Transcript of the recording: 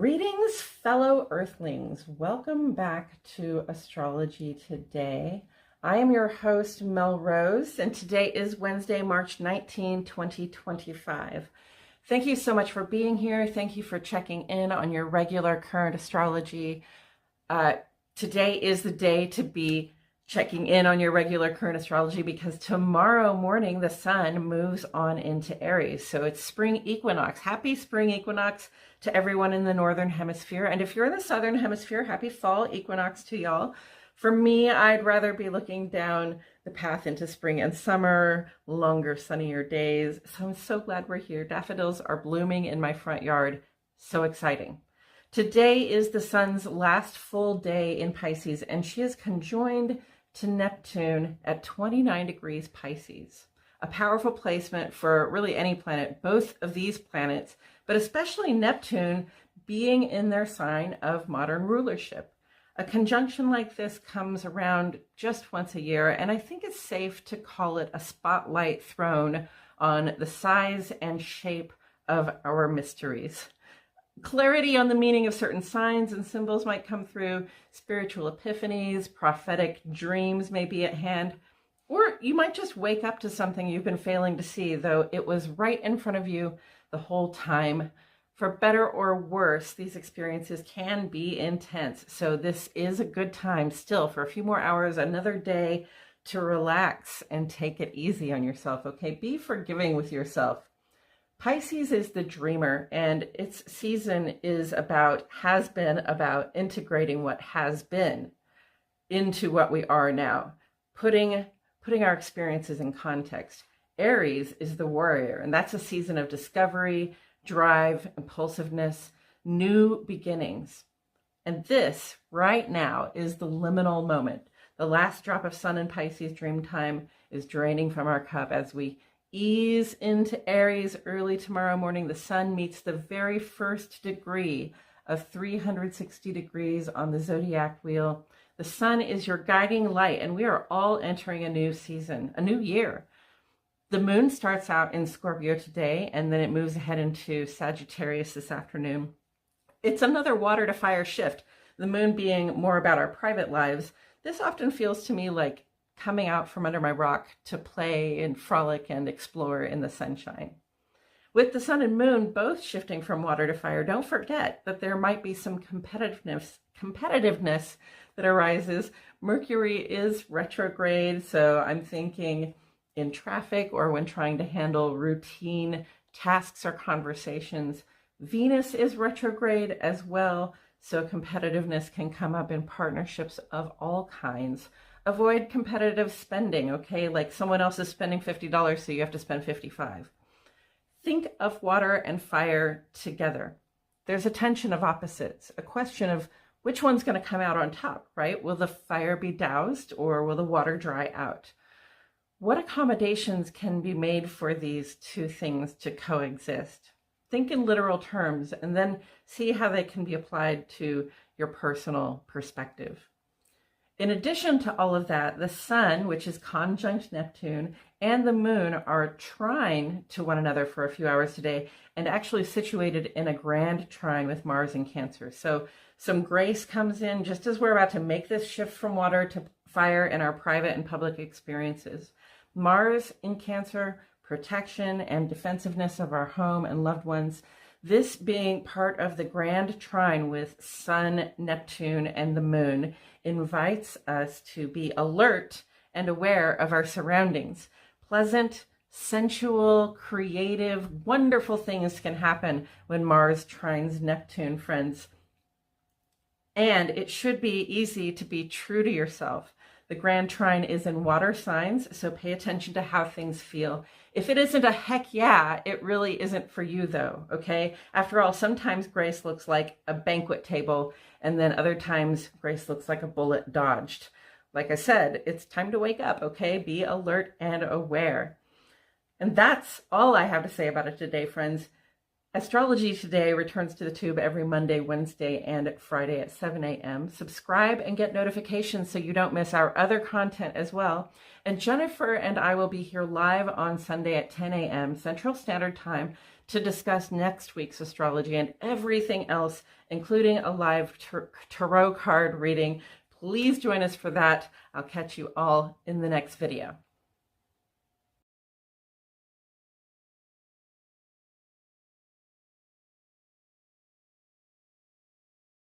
Greetings, fellow Earthlings. Welcome back to Astrology Today. I am your host, Mel Rose, and today is Wednesday, March 19, 2025. Thank you so much for being here. Thank you for checking in on your regular current astrology. Today is the day to be checking in on your regular current astrology because tomorrow morning the sun moves on into Aries. So it's Spring Equinox. Happy Spring Equinox to everyone in the Northern Hemisphere. And if you're in the Southern Hemisphere, happy Fall Equinox to y'all. For me, I'd rather be looking down the path into spring and summer, longer, sunnier days. So I'm so glad we're here. Daffodils are blooming in my front yard. So exciting. Today is the sun's last full day in Pisces, and she is conjoined to Neptune at 29 degrees Pisces. A powerful placement for really any planet, both of these planets, but especially Neptune being in their sign of modern rulership. A conjunction like this comes around just once a year, and I think it's safe to call it a spotlight thrown on the size and shape of our mysteries. Clarity on the meaning of certain signs and symbols might come through. Spiritual epiphanies, prophetic dreams may be at hand. Or you might just wake up to something you've been failing to see, though it was right in front of you the whole time. For better or worse, these experiences can be intense. So this is a good time still for a few more hours, another day to relax and take it easy on yourself, okay? Be forgiving with yourself. Pisces is the dreamer, and its season has been about integrating what has been into what we are now, putting our experiences in context. Aries is the warrior, and that's a season of discovery, drive, impulsiveness, new beginnings. And this right now is the liminal moment. The last drop of sun in Pisces dream time is draining from our cup as we ease into Aries early tomorrow morning. The sun meets the very first degree of 360 degrees on the zodiac wheel. The sun is your guiding light, and we are all entering a new season, a new year. The moon starts out in Scorpio today, and then it moves ahead into Sagittarius this afternoon. It's another water to fire shift. The moon being more about our private lives. This often feels to me like coming out from under my rock to play and frolic and explore in the sunshine. With the sun and moon both shifting from water to fire, don't forget that there might be some competitiveness that arises. Mercury is retrograde, so I'm thinking in traffic or when trying to handle routine tasks or conversations. Venus is retrograde as well, so competitiveness can come up in partnerships of all kinds. Avoid competitive spending, okay? Like someone else is spending $50, so you have to spend $55. Think of water and fire together. There's a tension of opposites, a question of which one's going to come out on top, right? Will the fire be doused or will the water dry out? What accommodations can be made for these two things to coexist? Think in literal terms and then see how they can be applied to your personal perspective. In addition to all of that, the sun, which is conjunct Neptune, and the moon are trine to one another for a few hours today and actually situated in a grand trine with Mars in Cancer. So some grace comes in just as we're about to make this shift from water to fire in our private and public experiences. Mars in Cancer, protection and defensiveness of our home and loved ones. This being part of the grand trine with Sun, Neptune, and the moon invites us to be alert and aware of our surroundings. Pleasant, sensual, creative, wonderful things can happen when Mars trines Neptune, friends. And it should be easy to be true to yourself. The grand trine is in water signs, so pay attention to how things feel. If it isn't a heck yeah, it really isn't for you though, okay? After all, sometimes grace looks like a banquet table, and then other times grace looks like a bullet dodged. Like I said, it's time to wake up, okay? Be alert and aware. And that's all I have to say about it today, friends. Astrology Today returns to the tube every Monday, Wednesday, and Friday at 7 a.m. Subscribe and get notifications so you don't miss our other content as well. And Jennifer and I will be here live on Sunday at 10 a.m. Central Standard Time to discuss next week's astrology and everything else, including a live tarot card reading. Please join us for that. I'll catch you all in the next video.